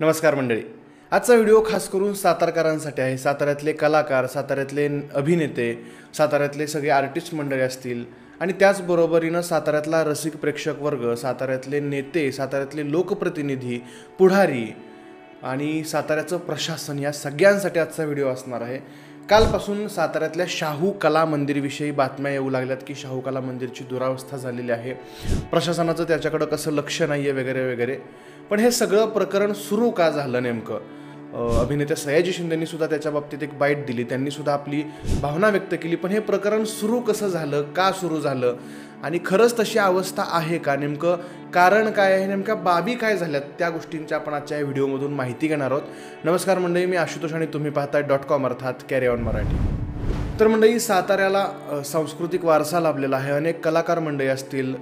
नमस्कार मंडळी. आजचा व्हिडिओ खास करून सातारकरांसाठी आहे. साताऱ्यातले कलाकार, साताऱ्यातले अभिनेते, साताऱ्यातले सगळे आर्टिस्ट मंडळी असतील आणि त्याचबरोबरीनं साताऱ्यातला रसिक प्रेक्षक वर्ग, साताऱ्यातले नेते, साताऱ्यातले लोकप्रतिनिधी, पुढारी आणि साताऱ्याचं प्रशासन या सगळ्यांसाठी आजचा व्हिडिओ असणार आहे. कालपासून साताऱ्यातल्या शाहू कला मंदिरविषयी बातम्या येऊ लागल्यात की शाहू कला मंदिरची दुरावस्था झालेली आहे, प्रशासनाचं त्याच्याकडं कसं लक्ष नाही आहे वगैरे वगैरे. पण हे सगळं प्रकरण सुरू का झालं नेमकं? अभिनेते सयाजी शिंदेंनी सुद्धा त्याच्या बाबतीत एक बाईट दिली, त्यांनी सुद्धा आपली भावना व्यक्त केली. पण हे प्रकरण सुरू कसं झालं, का सुरू झालं आणि खरंच तशी अवस्था आहे का, नेमकं कारण काय आहे, नेमक्या बाबी काय झाल्यात, त्या गोष्टींची आपण आजच्या या व्हिडिओमधून माहिती घेणार आहोत. नमस्कार मंडळी, मी आशुतोष आणि तुम्ही पाहताय .com अर्थात कॅरी ऑन मराठी. तर मंडळी, साताऱ्याला सांस्कृतिक वारसा लाभलेला आहे. अनेक कलाकार मंडळी असतील,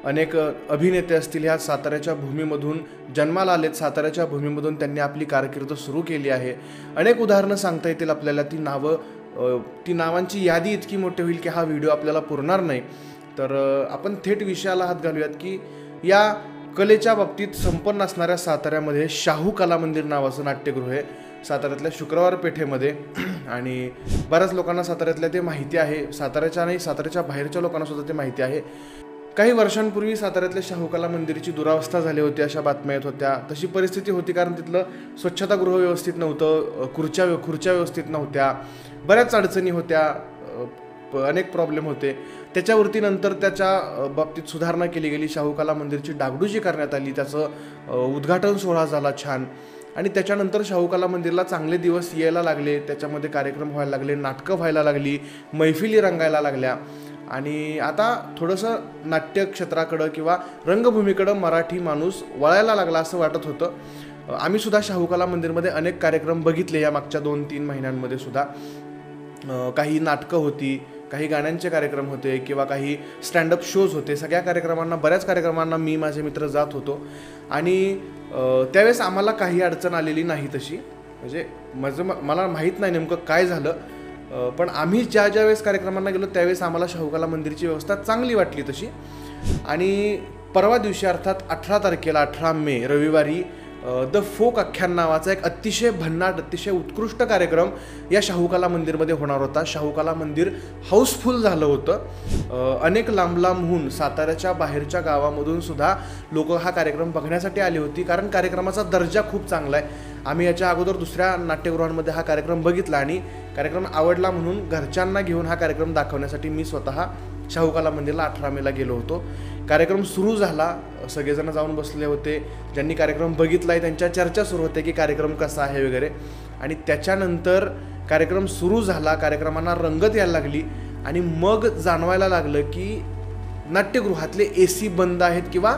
अनेक अभिनेते असतील, ह्या साताऱ्याच्या भूमीमधून जन्माला आलेत, साताऱ्याच्या भूमीमधून त्यांनी आपली कारकीर्द सुरू केली आहे. अनेक उदाहरणं सांगता येतील आपल्याला. ती नावांची यादी इतकी मोठी होईल की हा व्हिडिओ आपल्याला पुरणार नाही. तर आपण थेट विषयाला हात घालूयात की या कलेच्या बाबतीत संपन्न असणाऱ्या साताऱ्यामध्ये शाहू कला मंदिर नावाचं नाट्यगृह आहे, साताऱ्यातल्या शुक्रवार पेठेमध्ये. आणि बऱ्याच लोकांना साताऱ्यातल्या ते माहिती आहे, साताऱ्याच्या नाही साताऱ्याच्या बाहेरच्या लोकांना सुद्धा ते माहिती आहे. काही वर्षांपूर्वी साताऱ्यातल्या शाहू कला मंदिराची दुरावस्था झाली होती अशा बातम्या येत होत्या. तशी परिस्थिती होती कारण तिथलं स्वच्छतागृह व्यवस्थित नव्हतं, खुर्च्या व्यवस्थित नव्हत्या, बऱ्याच अडचणी होत्या, अनेक प्रॉब्लेम होते. त्याच्यावरती नंतर त्याच्या बाबतीत सुधारणा केली गेली, शाहू कला मंदिरची डागडुजी करण्यात आली, त्याचं उद्घाटन सोहळा झाला छान. आणि त्याच्यानंतर शाहू कला मंदिरला चांगले दिवस यायला लागले, त्याच्यामध्ये कार्यक्रम व्हायला लागले, नाटकं व्हायला लागली, मैफिली रंगायला लागल्या. आणि आता थोडंसं नाट्यक्षेत्राकडं किंवा रंगभूमीकडं मराठी माणूस वळायला लागला असं वाटत होतं. आम्ही सुद्धा शाहू कला मंदिरमध्ये अनेक कार्यक्रम बघितले या मागच्या 2-3 महिन्यांमध्ये सुद्धा. काही नाटकं होती, काही गाण्यांचे कार्यक्रम होते किंवा काही स्टँडअप शोज होते. सगळ्या कार्यक्रमांना, बऱ्याच कार्यक्रमांना मी माझे मित्र जात होतो. आणि त्यावेळेस आम्हाला काही अडचण आलेली नाही तशी, म्हणजे मला माहीत नाही नेमकं काय झालं. पण आम्ही ज्या वेळेस कार्यक्रमांना गेलो त्यावेळेस आम्हाला शाहू कला मंदिरची व्यवस्था चांगली वाटली तशी. आणि परवा दिवशी अर्थात 18 तारखेला 18 मे रविवारी द फोक आख्यान नावाचा एक अतिशय भन्नाट, अतिशय उत्कृष्ट कार्यक्रम या शाहू कला मंदिरमध्ये होणार होता. शाहू कला मंदिर हाऊसफुल झालं होतं. अनेक लांबहून साताऱ्याच्या बाहेरच्या गावामधून सुद्धा लोक हा कार्यक्रम बघण्यासाठी आली होती, कारण कार्यक्रमाचा दर्जा खूप चांगला आहे. आम्ही याच्या अगोदर दुसऱ्या नाट्यगृहांमध्ये हा कार्यक्रम बघितला आणि कार्यक्रम आवडला म्हणून घरच्यांना घेऊन हा कार्यक्रम दाखवण्यासाठी मी स्वतः शाहू कला मंदिरला 18 मेला गेलो होतो. कार्यक्रम सुरू झाला, सगळेजण जाऊन बसले होते. ज्यांनी कार्यक्रम बघितला आहे त्यांच्या चर्चा सुरू होते की कार्यक्रम कसा आहे वगैरे. आणि त्याच्यानंतर कार्यक्रम सुरू झाला, कार्यक्रमांना रंगत यायला लागली आणि मग जाणवायला लागलं की नाट्यगृहातले AC बंद आहेत किंवा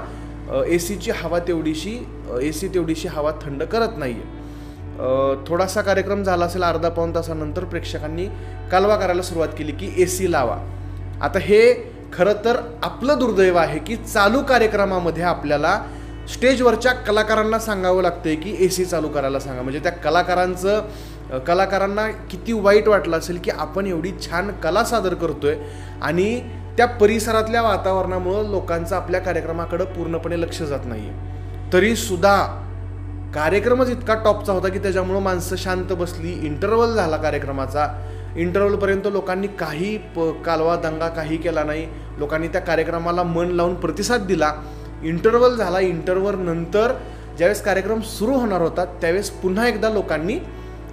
एसीची हवा तेवढीशी हवा थंड करत नाही आहे. थोडासा कार्यक्रम झाला असेल, अर्धा-पाऊण तासानंतर प्रेक्षकांनी कालवा करायला सुरुवात केली की AC लावा. आता हे खरं तर आपलं दुर्दैव आहे की चालू कार्यक्रमामध्ये आपल्याला स्टेजवरच्या कलाकारांना सांगावं लागतंय की AC चालू करायला सांगा. म्हणजे त्या कलाकारांना किती वाईट वाटलं असेल की आपण एवढी छान कला सादर करतोय आणि त्या परिसरातल्या वातावरणामुळं लोकांचं आपल्या कार्यक्रमाकडं पूर्णपणे लक्ष जात नाही आहे. तरीसुद्धा कार्यक्रमच इतका टॉपचा होता की त्याच्यामुळं माणसं शांत बसली. इंटरव्हल झाला कार्यक्रमाचा, इंटरव्हलपर्यंत लोकांनी काही कालवा दंगा काही केला नाही. लोकांनी त्या कार्यक्रमाला मन लावून प्रतिसाद दिला. इंटरव्हल झाला, इंटरव्हल नंतर ज्यावेळेस कार्यक्रम सुरू होणार होता त्यावेळेस पुन्हा एकदा लोकांनी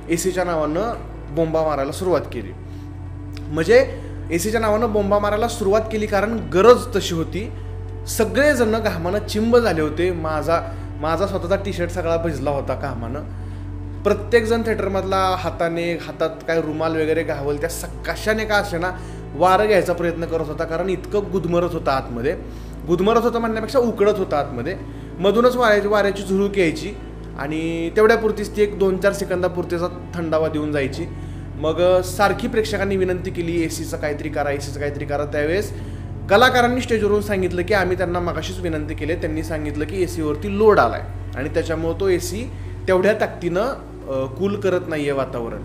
ACच्या नावानं बोंबा मारायला सुरुवात केली. म्हणजे ACच्या नावानं बोंबा मारायला सुरुवात केली कारण गरज तशी होती. सगळेजण घामानं चिंब झाले होते. माझा स्वतःचा टी-शर्ट सगळा भिजला होता घामानं. प्रत्येकजण थिएटरमधला हातात काय रुमाल वगैरे घावल त्या कशाने का असे ना वारं घ्यायचा प्रयत्न करत होता, कारण इतकं गुदमरत होतं आतमध्ये. गुदमरत होतं म्हणण्यापेक्षा उकडत होतं आतमध्ये. मधूनच वाऱ्याची झुळूक यायची आणि तेवढ्यापुरतीच ती एक 2-4 सेकंदापुरतीचा थंडावा देऊन जायची. मग सारखी प्रेक्षकांनी विनंती केली ACचं काहीतरी करा. त्यावेळेस कलाकारांनी स्टेजवरून सांगितलं की आम्ही त्यांना मगाशीच विनंती केली, त्यांनी सांगितलं की ACवरती लोड आलाय आणि त्याच्यामुळे तो AC तेवढ्या ताकदीनं कूल करत नाहीये वातावरण.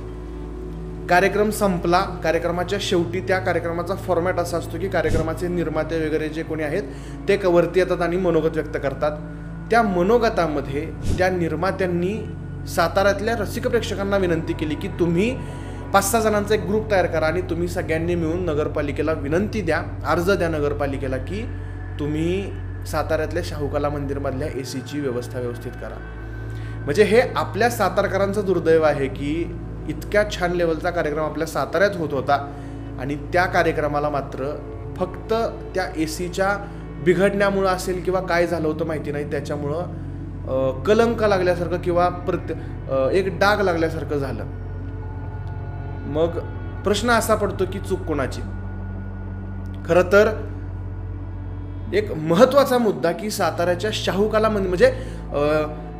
कार्यक्रम संपला. कार्यक्रमाच्या शेवटी त्या कार्यक्रमाचा फॉर्मॅट असा असतो की कार्यक्रमाचे निर्माते वगैरे जे कोणी आहेत ते वरती येतात आणि मनोगत व्यक्त करतात. त्या मनोगतामध्ये त्या निर्मात्यांनी साताऱ्यातल्या रसिक प्रेक्षकांना विनंती केली की तुम्ही 5-6 जणांचा एक ग्रुप तयार करा आणि तुम्ही सगळ्यांनी मिळून नगरपालिकेला विनंती द्या, अर्ज द्या नगरपालिकेला की तुम्ही साताऱ्यातल्या शाहू कला मंदिरमधल्या ACची व्यवस्था व्यवस्थित करा. म्हणजे हे आपल्या सातारकरांचं दुर्दैव आहे की इतक्या छान लेवलचा कार्यक्रम आपल्या साताऱ्यात होत होता आणि त्या कार्यक्रमाला मात्र फक्त त्या ACच्या बिघडण्यामुळं असेल किंवा काय झालं होतं माहिती नाही, त्याच्यामुळं कलंक लागल्यासारखं किंवा एक डाग लागल्यासारखं झालं. मग प्रश्न असा पडतो की चूक कोणाची. खरं तर एक महत्त्वाचा मुद्दा की साताऱ्याच्या शाहू कला म्हणजे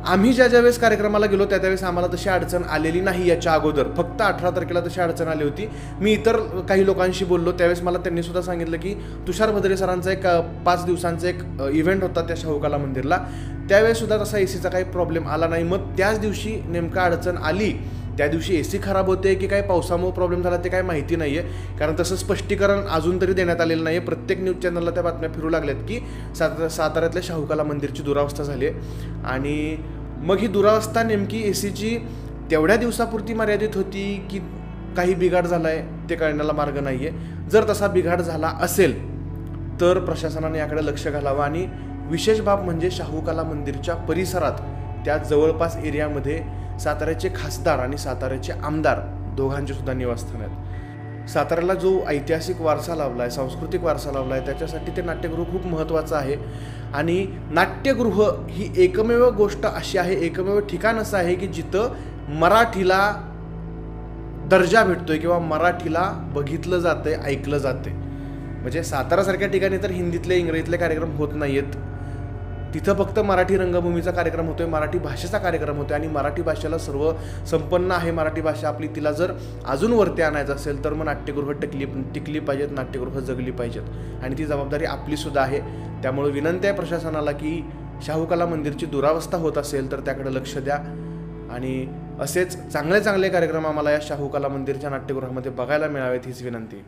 आम्ही ज्या वेळेस कार्यक्रमाला गेलो त्यावेळेस आम्हाला तशी अडचण आलेली नाही. याच्या अगोदर फक्त 18 तारखेला तशी अडचण आली होती. मी इतर काही लोकांशी बोललो त्यावेळेस मला त्यांनी सुद्धा सांगितलं की तुषार भद्रे सरांचा एक 5 दिवसांचा एक इव्हेंट होता त्या शाहू कला मंदिरला, त्यावेळेस सुद्धा तसा ACचा काही प्रॉब्लेम आला नाही. मग त्याच दिवशी नेमका अडचण आली, त्या दिवशी AC खराब होते की काय पावसामुळे प्रॉब्लेम झाला ते काय माहिती नाही आहे, कारण तसं स्पष्टीकरण अजून तरी देण्यात आलेलं नाही आहे. प्रत्येक न्यूज चॅनलला त्या बातम्या फिरू लागल्यात की साताऱ्यातल्या शाहू कला मंदिरची दुरावस्था झाली आहे. आणि मग ही दुरावस्था नेमकी ACची तेवढ्या दिवसापुरती मर्यादित होती की काही बिघाड झाला आहे ते कळण्याला मार्ग नाही आहे. जर तसा बिघाड झाला असेल तर प्रशासनाने याकडे लक्ष घालावं. आणि विशेष बाब म्हणजे शाहू कला मंदिरच्या परिसरात त्या जवळपास एरियामध्ये साताऱ्याचे खासदार आणि साताऱ्याचे आमदार दोघांचे सुद्धा निवासस्थान आहेत. साताऱ्याला जो ऐतिहासिक वारसा लाभला आहे, सांस्कृतिक वारसा लाभला आहे, त्याच्यासाठी ते नाट्यगृह खूप महत्त्वाचं आहे. आणि नाट्यगृह ही एकमेव गोष्ट अशी आहे, एकमेव ठिकाण असं आहे की जिथं मराठीला दर्जा भेटतोय किंवा मराठीला बघितलं जातंय, ऐकलं जातंय. म्हणजे सातारासारख्या ठिकाणी तर हिंदीतले इंग्रजीतले कार्यक्रम होत नाही आहेत, तिथं फक्त मराठी रंगभूमीचा कार्यक्रम होतोय, मराठी भाषेचा कार्यक्रम होतोय. आणि मराठी भाषेला सर्व संपन्न आहे मराठी भाषा आपली, तिला जर अजून वरती आणायचं असेल तर मग नाट्यगृह टिकली पाहिजेत, नाट्यगृह जगली पाहिजेत आणि ती जबाबदारी आपलीसुद्धा आहे. त्यामुळे विनंती आहे प्रशासनाला की शाहू कला मंदिरची दुरावस्था होत असेल तर त्याकडे लक्ष द्या आणि असेच चांगले कार्यक्रम आम्हाला या शाहू कला मंदिरच्या नाट्यगृहामध्ये बघायला मिळावेत हीच विनंती.